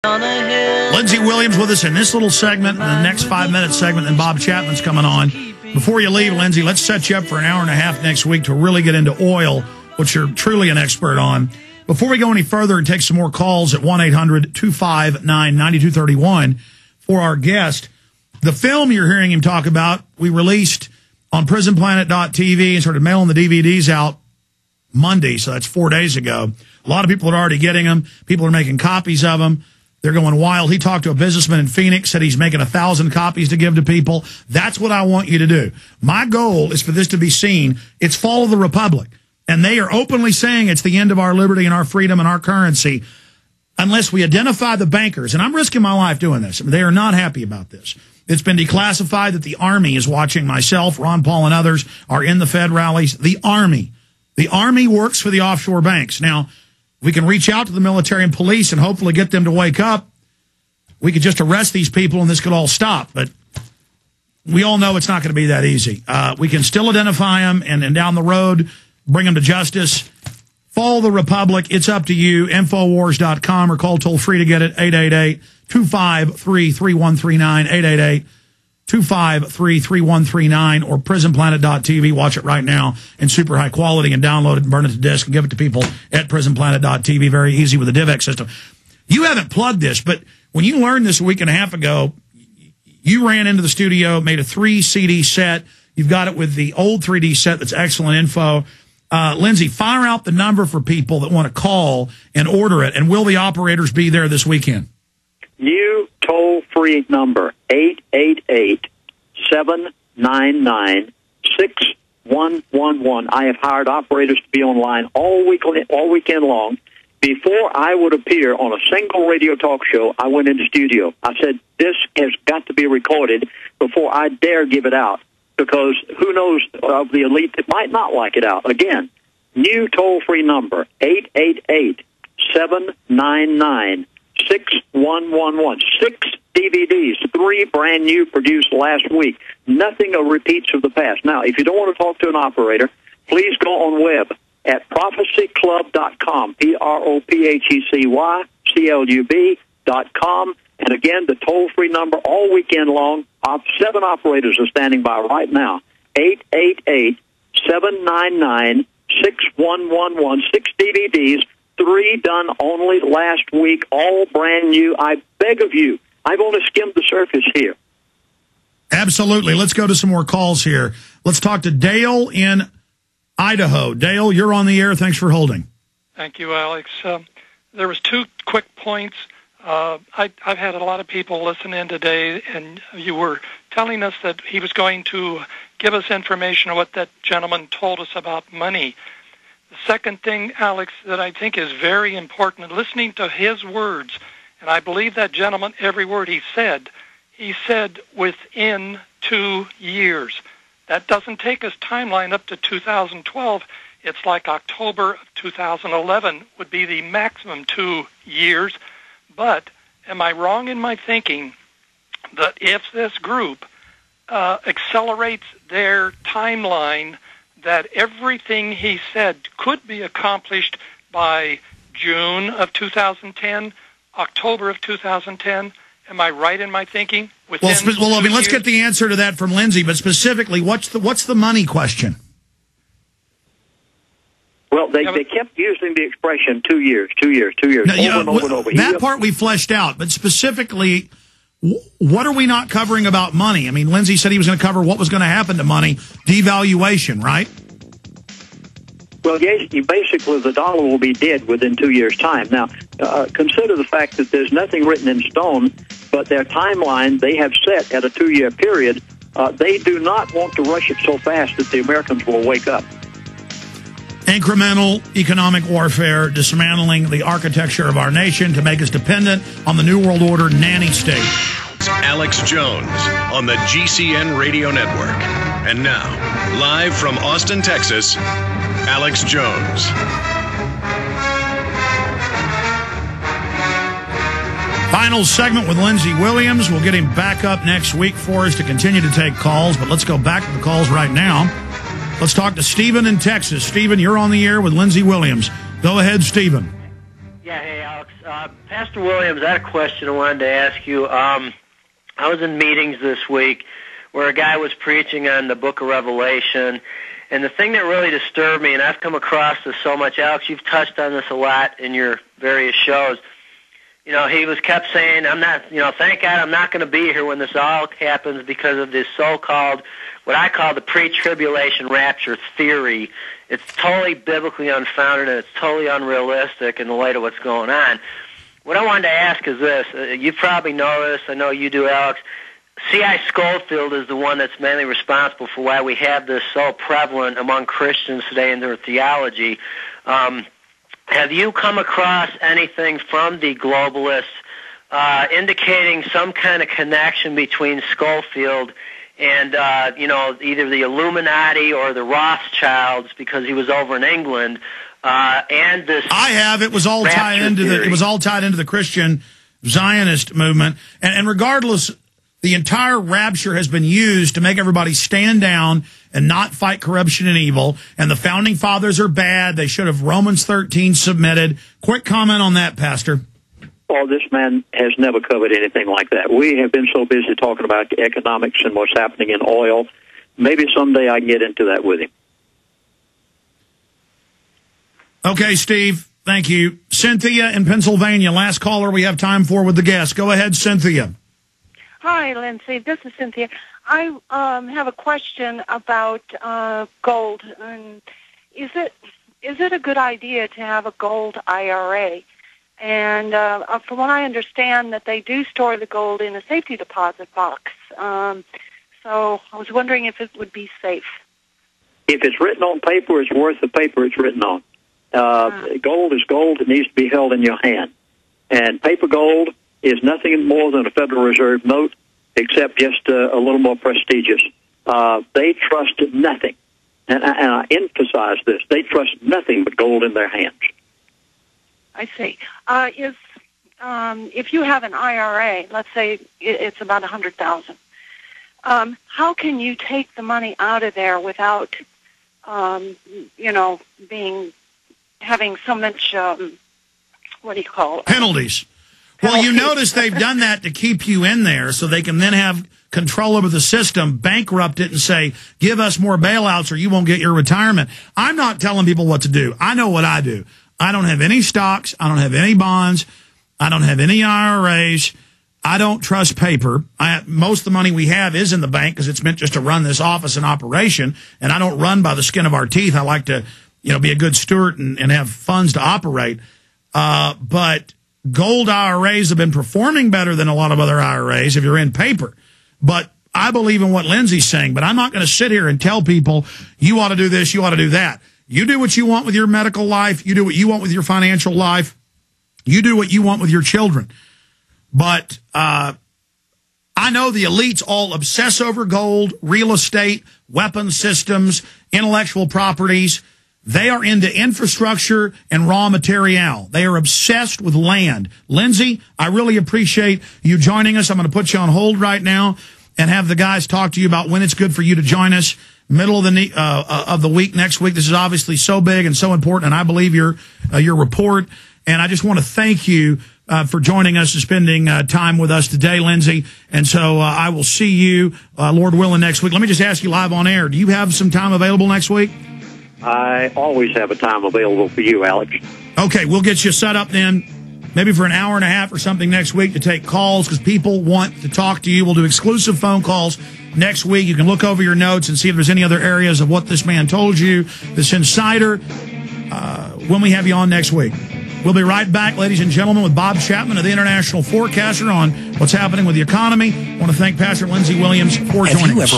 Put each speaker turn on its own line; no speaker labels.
Lindsey Williams with us in this little segment, in the next 5-minute segment, and Bob Chapman's coming on. Before you leave, Lindsey, let's set you up for an hour and a half next week to really get into oil, which you're truly an expert on. Before we go any further and take some more calls at 1-800-259-9231 for our guest, the film you're hearing him talk about, we released on prisonplanet.tv and started mailing the DVDs out Monday, so that's 4 days ago. A lot of people are already getting them. People are making copies of them. They're going wild. He talked to a businessman in Phoenix, said he's making 1,000 copies to give to people. That's what I want you to do. My goal is for this to be seen. It's fall of the Republic. And they are openly saying it's the end of our liberty and our freedom and our currency unless we identify the bankers. And I'm risking my life doing this. They are not happy about this. It's been declassified that the Army is watching. Myself, Ron Paul, and others are in the Fed rallies. The Army. The Army works for the offshore banks. Now, we can reach out to the military and police and hopefully get them to wake up. We could just arrest these people and this could all stop. But we all know it's not going to be that easy. We can still identify them and down the road bring them to justice. Fall the Republic. It's up to you. Infowars.com or call toll free to get it. 888-253-3139. 888-253-3139 or prisonplanet.tv. Watch it right now in super high quality and download it and burn it to disk and give it to people at prisonplanet.tv. Very easy with the DivX system. You haven't plugged this, but when you learned this a week and a half ago, you ran into the studio, made a 3-CD set. You've got it with the old 3D set that's excellent info. Lindsey, fire out the number for people that want to call and order it. And will the operators be there this weekend?
New toll-free number, 888-799-6111. I have hired operators to be online all weekend long. Before I would appear on a single radio talk show, I went into studio. I said, this has got to be recorded before I dare give it out, because who knows of the elite that might not like it out. Again, new toll-free number, 888-799-6111. 6 DVDs, 3 brand new produced last week. Nothing of repeats of the past. Now, if you don't want to talk to an operator, please go on web at prophecyclub.com, prophecyclub.com. And again, the toll-free number all weekend long. 7 operators are standing by right now. 888-799-6111. 6 DVDs, 3 done only last week, all brand new. I beg of you. I've only skimmed the surface here.
Absolutely. Let's go to some more calls here. Let's talk to Dale in Idaho. Dale, you're on the air. Thanks for holding.
Thank you, Alex. There was 2 quick points. I've had a lot of people listen in today, and you were telling us that he was going to give us information on what that gentleman told us about money. The second thing, Alex, that I think is very important, listening to his words, and I believe that gentleman, every word he said within 2 years. That doesn't take his timeline up to 2012. It's like October of 2011 would be the maximum 2 years. But am I wrong in my thinking that if this group accelerates their timeline, that everything he said could be accomplished by June of 2010, October of 2010? Am I right in my thinking?
Well, I mean, let's get the answer to that from Lindsey, but specifically, what's the money question?
Well, they kept using the expression 2 years, over and over.
That part we fleshed out, but specifically, what are we not covering about money? I mean, Lindsey said he was going to cover what was going to happen to money, devaluation, right?
Well, yes, basically the dollar will be dead within 2 years' time. Now, consider the fact that there's nothing written in stone, but their timeline they have set at a 2-year period. They do not want to rush it so fast that the Americans will wake up.
Incremental economic warfare, dismantling the architecture of our nation to make us dependent on the New World Order nanny state.
Alex Jones on the GCN Radio Network. And now, live from Austin, Texas, Alex Jones.
Final segment with Lindsey Williams. We'll get him back up next week for us to continue to take calls, but let's go back to the calls right now. Let's talk to Stephen in Texas. Stephen, you're on the air with Lindsey Williams. Go ahead, Stephen.
Yeah, hey, Alex. Pastor Williams, I had a question I wanted to ask you. I was in meetings this week where a guy was preaching on the book of Revelation, and the thing that really disturbed me, and I've come across this so much, Alex, you've touched on this a lot in your various shows. He kept saying, thank God I'm not going to be here when this all happens because of this so-called, what I call the pre-tribulation rapture theory. It's totally biblically unfounded, and it's totally unrealistic in the light of what's going on. What I wanted to ask is this. You probably know this. I know you do, Alex. C.I. Scofield is the one that's mainly responsible for why we have this so prevalent among Christians today in their theology. Have you come across anything from the globalists indicating some kind of connection between Scofield and, either the Illuminati or the Rothschilds, because he was over in England, and this? I have.
It was all tied into the Christian Zionist movement, and regardless, the entire rapture has been used to make everybody stand down and not fight corruption and evil. And the founding fathers are bad. They should have Romans 13 submitted. Quick comment on that, Pastor.
Oh, this man has never covered anything like that. We have been so busy talking about economics and what's happening in oil. Maybe someday I can get into that with him.
Okay, Steve. Thank you. Cynthia in Pennsylvania, last caller we have time for with the guest. Go ahead, Cynthia.
Hi, Lindsey. This is Cynthia. I have a question about gold. Is it a good idea to have a gold IRA? And from what I understand, that they do store the gold in a safety deposit box. So I was wondering if it would be safe.
If it's written on paper, it's worth the paper it's written on. Gold is gold. It needs to be held in your hand. And paper gold is nothing more than a Federal Reserve note, except just a little more prestigious. They trust nothing. And I emphasize this. They trust nothing but gold in their hands.
I see. If you have an IRA, let's say it's about $100,000, how can you take the money out of there without, having so much, what do you call it?
Penalties. Well, you notice they've done that to keep you in there so they can then have control over the system, bankrupt it, and say, give us more bailouts or you won't get your retirement. I'm not telling people what to do. I know what I do. I don't have any stocks. I don't have any bonds. I don't have any IRAs. I don't trust paper. Most of the money we have is in the bank because it's meant just to run this office and operation, and I don't run by the skin of our teeth. I like to, be a good steward and have funds to operate. But gold IRAs have been performing better than a lot of other IRAs if you're in paper. But I believe in what Lindsey's saying, but I'm not going to sit here and tell people you ought to do this, you ought to do that. You do what you want with your medical life. You do what you want with your financial life. You do what you want with your children. But I know the elites all obsess over gold, real estate, weapon systems, intellectual properties. They are into infrastructure and raw material. They are obsessed with land. Lindsey, I really appreciate you joining us. I'm going to put you on hold right now and have the guys talk to you about when it's good for you to join us. Middle of the week next week. This is obviously so big and so important, and I believe your report. And I just want to thank you for joining us and spending time with us today, Lindsey. And so I will see you, Lord willing, next week. Let me just ask you live on air. Do you have some time available next week?
I always have a time available for you, Alex.
Okay, we'll get you set up then, maybe for an hour and a half or something next week to take calls because people want to talk to you. We'll do exclusive phone calls next week. You can look over your notes and see if there's any other areas of what this man told you, this insider, when we have you on next week. We'll be right back, ladies and gentlemen, with Bob Chapman of the International Forecaster on what's happening with the economy. I want to thank Pastor Lindsey Williams for joining us.